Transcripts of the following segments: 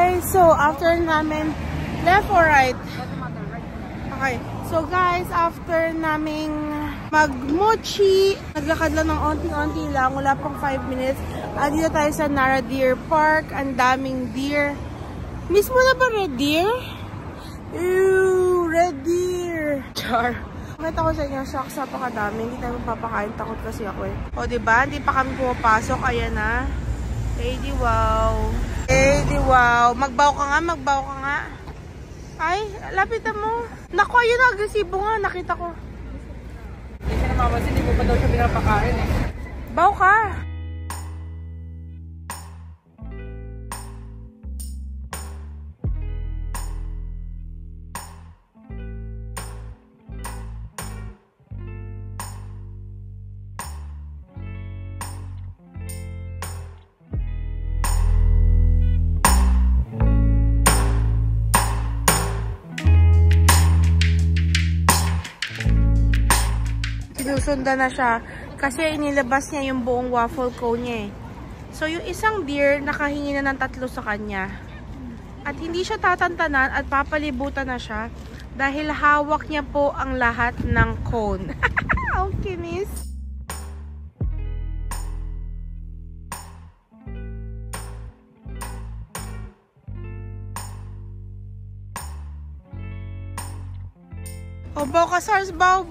guys, so after namin, left or right? Okay, so guys, after naming magmochi, naglakad lang ng onti-onti lang, wala pang 5 minutes. Dito tayo sa Nara Deer Park, ang daming deer. Miss mo na ba red deer? Ew, red deer. Char. Nakita ko sa inyo, shocks, napakadami. Hindi tayo magpapakain, takot kasi ako eh. O diba, hindi pa kami pumapasok, ayan na. Hey, di wow. Hey, di wow. Magbaw ka nga. Ay, lapitan mo. Naku, ayun na, agresibo nga. Nakita ko. Hindi siya namamansin, hindi ko pa daw siya pinapakain eh. Baw ka. Sinusundan na siya kasi inilabas niya yung buong waffle cone niya eh. So yung isang deer nakahingi na ng 3 sa kanya. At hindi siya tatantanan at papalibutan na siya dahil hawak niya po ang lahat ng cone. Ang kinis. Oh, baw ka, Sars, baw.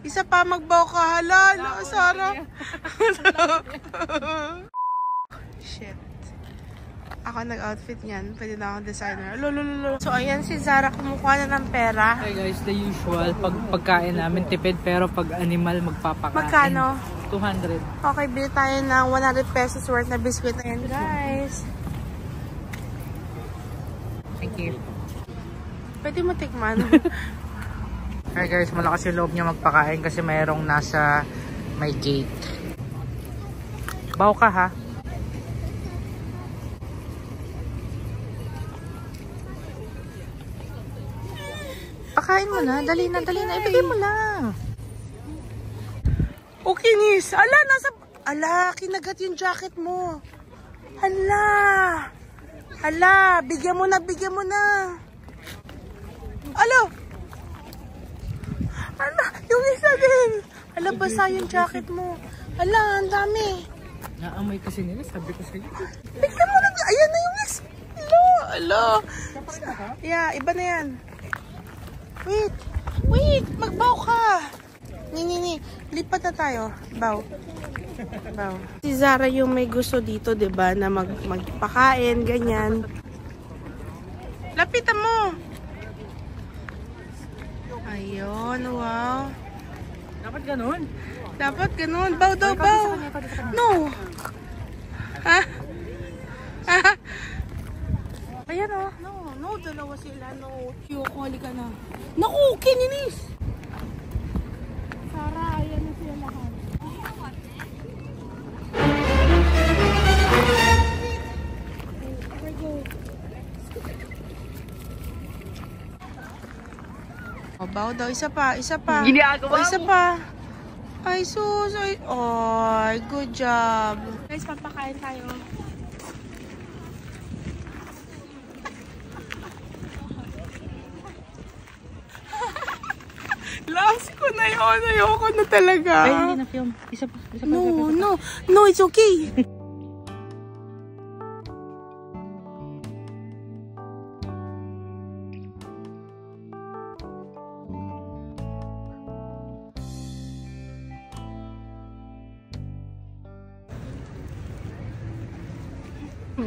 Isa pa magbaw ka, halal. Sarap. Shit. Ako nag-outfit niyan. Pwede na akong designer. Lulululu. So, ayan si Zara kumukuha na ng pera. Hey guys, the usual. Pagkain namin tipid, pero pag animal magpapakain. Magkano? 200. Okay, bili tayo ng 100 pesos worth na biscuit. Ayan, guys. Thank you. Pwede mo tikman. Hey guys, malakas yung loob niya magpakain kasi mayroong nasa may gate. Baw ka ha? Pakain mo na, dali na. Ibigay mo lang. Okay, Nis. Ala, kinagat yung jacket mo. Hala, bigyan mo na. Ala, yung isa din. Ala, basa yung jacket mo. Ala, ang dami. Naamoy kasi nila, sabi ko sa'yo. Bigyan mo na. Ayan na yung isa. Ala. Yeah, iba na yan. Wait, magbaw ka. Ni. Lipat na tayo. Baw. Si Zara yung may gusto dito, 'di ba, na magpakain, ganyan. Lapitan mo. Ayun, wow. Dapat ganun. Baw daw. No. Ha? Ayan o. No, dalawa sila. No. Huli ka na. Naku, kininis. Sara, ayan na sila lahat. Baw daw, isa pa. Ginagawa isa pa. Ay, sus. Ay, good job. Guys, papakain tayo. Last ko na yun. Ayoko na talaga. Ay, hindi na film. Isa pa. No, it's okay.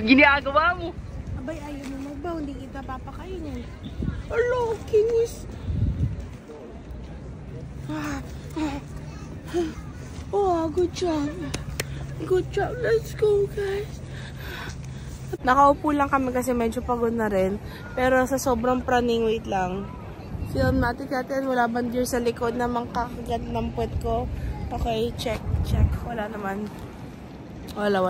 Ginagawa mo. Abay, ayaw mo magbaw. Hindi kita papakainin. Hello, kinis. Oh, good job. Let's go, guys. Nakaupo lang kami kasi medyo pagod na rin. Pero sa sobrang praning, wait lang. Film natin. Wala bang deer sa likod na mangkakagat ng puwet ko? Okay, check. Wala naman. Wala.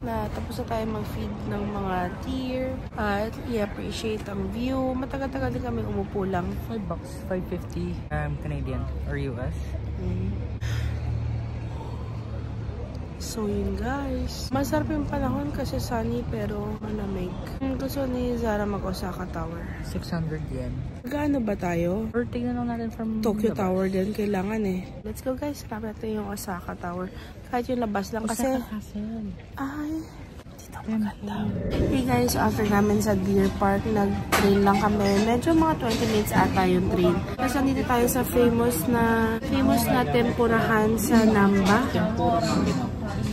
Tapos na tayo mag-feed ng mga deer at i-appreciate ang view. Matagal-tagal din kami umupo lang. $5, $5.50 Canadian or US. So yun guys. Masarap yung panahon kasi sunny pero malamig. Gusto ni Zara mag-Osaka Tower. 600 yen. Gaano ba tayo? Or tignan lang natin from Tokyo labas. Tower din kailangan eh. Let's go guys. Hanap natin yung Osaka Tower. Kahit yung labas lang kasi. Osaka Castle. Ay, dito maganda. Hey guys, after namin sa Deer Park, nag-train lang kami. Medyo mga 20 minutes ata yung train. Tapos nandito tayo sa famous na tempurahan sa Namba.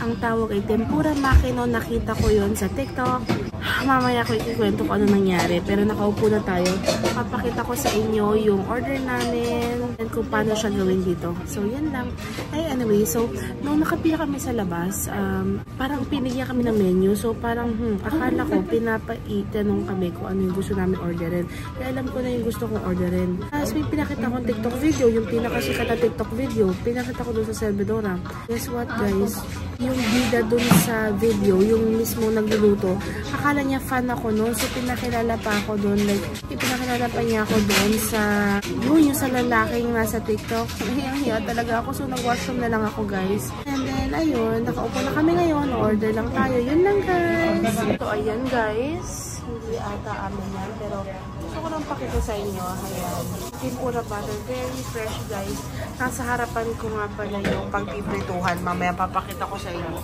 Ang tawag ay Tempura Makino. Nakita ko yon sa TikTok. Mamaya ko ikikwento kung ano nangyari. Pero nakaupo na tayo. Papakita ko sa inyo yung order namin and kung paano siya gawin dito. So, yan lang. Ay, anyway. So, nung nakapila kami sa labas, parang pinigyan kami ng menu. So, parang, akala ko, pinapaitanong kami kung ano yung gusto namin orderin. Kaya alam ko na yung gusto kong orderin. Tapos, may pinakita kong TikTok video. Yung pinakasikat na TikTok video. Pinakita ko doon sa Servidora. Guess what, guys? Yung bida dun sa video, yung mismo nagluluto, akala niya fan ako noon. So, pinakilala pa ako doon. Like, pinakilala pa niya ako doon sa, yung sa lalaking nasa TikTok. Hiya talaga ako. So, nag-washroom na lang ako, guys. And then, ayun, nakaupo na kami ngayon. Order lang tayo. Yun lang, guys. So, ayan, guys. Hindi ata amin yan. Pero, gusto ko lang pakita sa inyo. Ayan. Tempura butter. Very fresh, guys. Nasa harapan ko nga pala yung pagpiprituhan. Mamaya papakita ko sa inyo.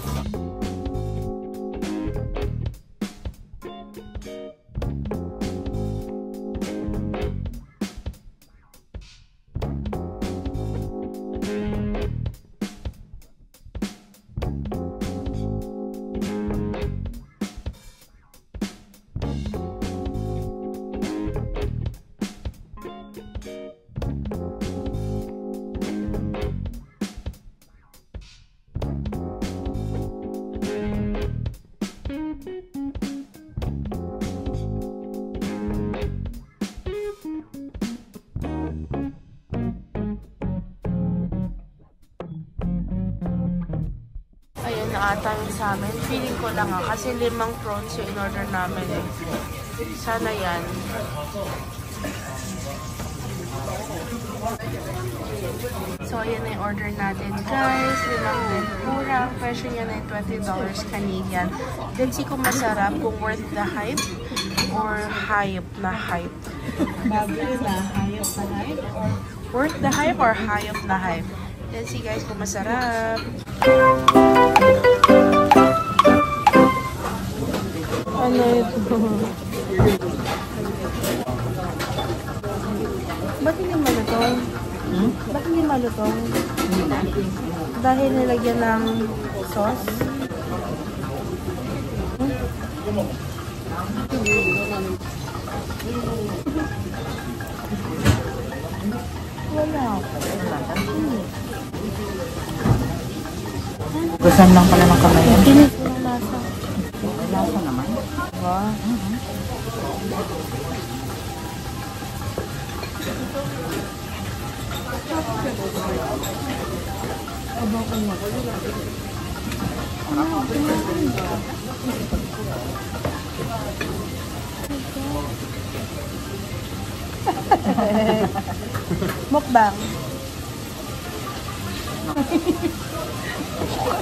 Ayan na ata yung sa amin. Feeling ko lang kasi 5 prawns yung in-order namin eh. Sana yan. So, ayan na yung order natin, guys. 5 tempura. Ang presyo niya na yung $20 Canadian. Then, see kung masarap, kung worth the hype or hype na hype. Bago na, hype na hype? Or worth the hype or hype na hype? Then, see guys kung masarap. Ano ito? Ba't hindi malutong? Ba't hindi malutong? Dahil nilagyan ng sauce? Wala. Gusan lang pala ng kamay yan. Kinis ko ng lasa. Lasa naman. Diba? Abang ko nga. Mukbang.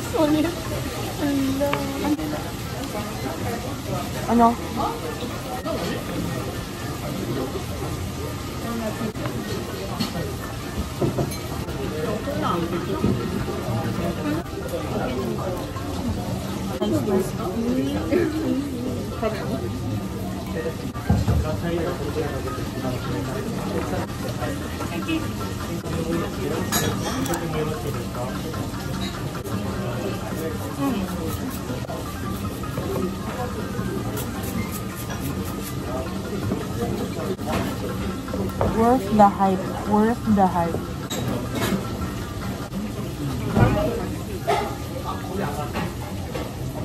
Sulit. Ano? Worth the hype. Worth the hype.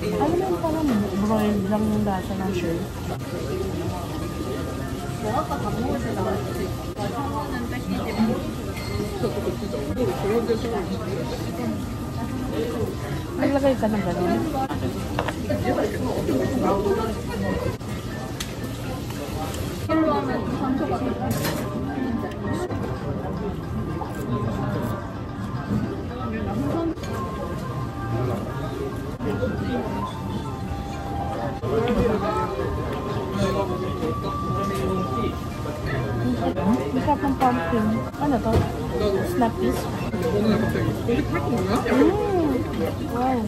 Ano yung parang broiled lang yung lasa ng shirt? Naglagay ka ng ganun? Masarap ng pumpkin. Ano to? Snappies? Wow.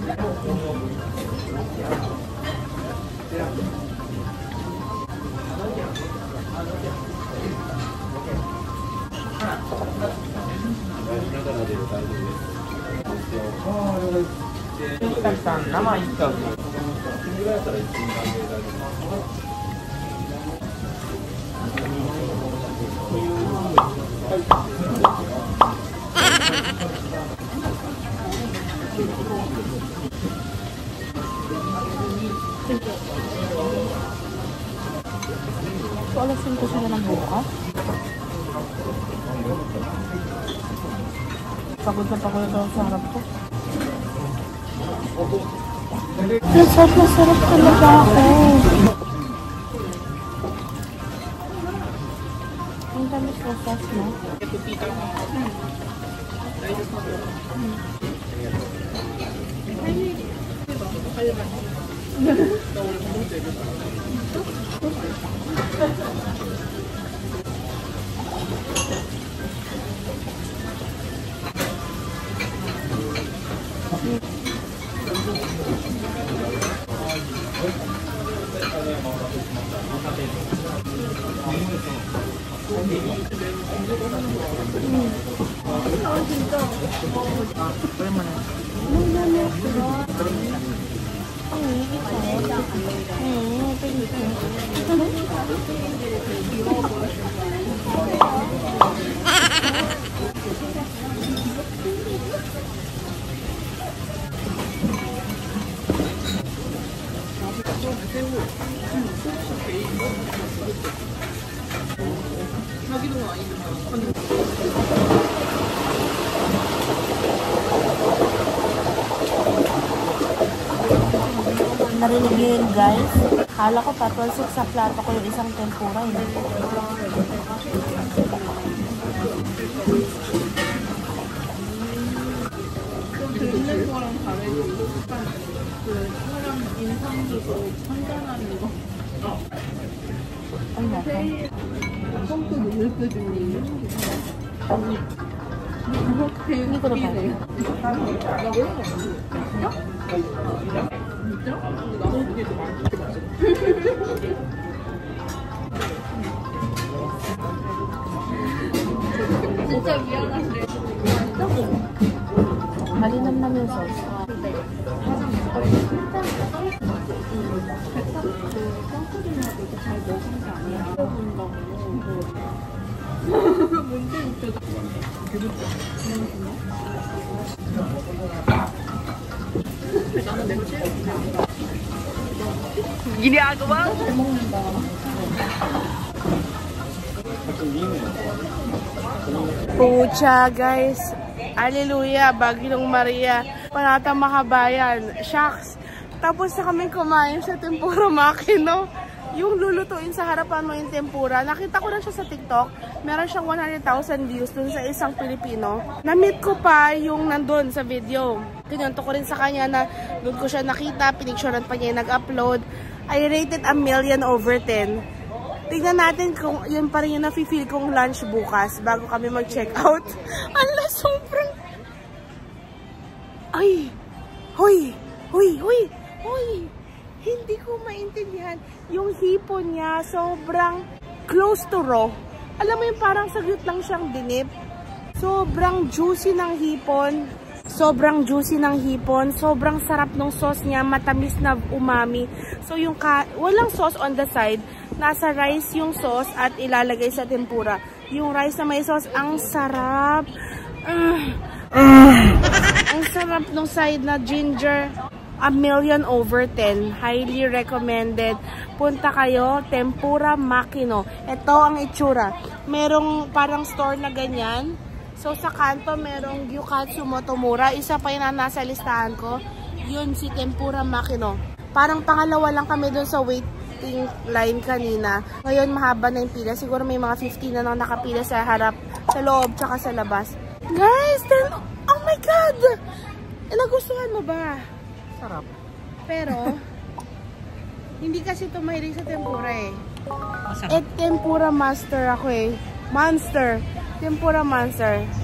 So, alas 5 sila ng bukas. Pagod na sa harap ko. Masarap talaga ako. Ang tamis na sauce, no? Narinig niyo yun, guys? Kala ko patulsik sa plato ko yung isang tempura. Hindi ko na malinam na yung sauce. Ginagawa? Pucha, guys. Alleluia, Bagilong Maria. Panatang Makabayan. Shucks. Tapos na kami kumain sa tempura makino. Yung lulutuin sa harapan mo yung tempura. Nakita ko na siya sa TikTok. Meron siyang 100,000 views dun sa isang Pilipino. Na-meet ko pa yung nandun sa video. Kinunto ko rin sa kanya na doon ko siya nakita. Pinicturean pa niya yung nag-upload. I rated 1,000,000/10. Tingnan natin kung yun pa rin yung nafe-feel kong lunch bukas bago kami mag-check out. Ala, sobrang... Ay! Hoy! Hoy! Hoy! Hoy! Hindi ko maintindihan. Yung hipon niya, sobrang close to raw. Alam mo yung parang saglit lang siyang dinip. Sobrang juicy ng hipon. Sobrang juicy ng hipon. Sobrang sarap ng sauce niya. Matamis na umami. So yung walang sauce on the side. Nasa rice yung sauce at ilalagay sa tempura. Yung rice na may sauce, ang sarap. Ang sarap ng side na ginger. 1,000,000/10. Highly recommended. Punta kayo, Tempura Makino. Ito ang itsura. Merong parang store na ganyan. So sa kanto merong Gyukatsu Motomura. Isa pa yung nasa listahan ko. Yun si Tempura Makino. Parang pangalawa lang kami dun sa waiting line kanina. Ngayon mahaba na yung pila. Siguro may mga 15 na nang nakapila sa harap, sa loob, tsaka sa labas. Guys, oh my God! Nagustuhan mo ba? Sarap. Pero, hindi kasi ito mahilig sa tempura eh. Masarap. Tempura master ako eh. Monster. Tempura Monster.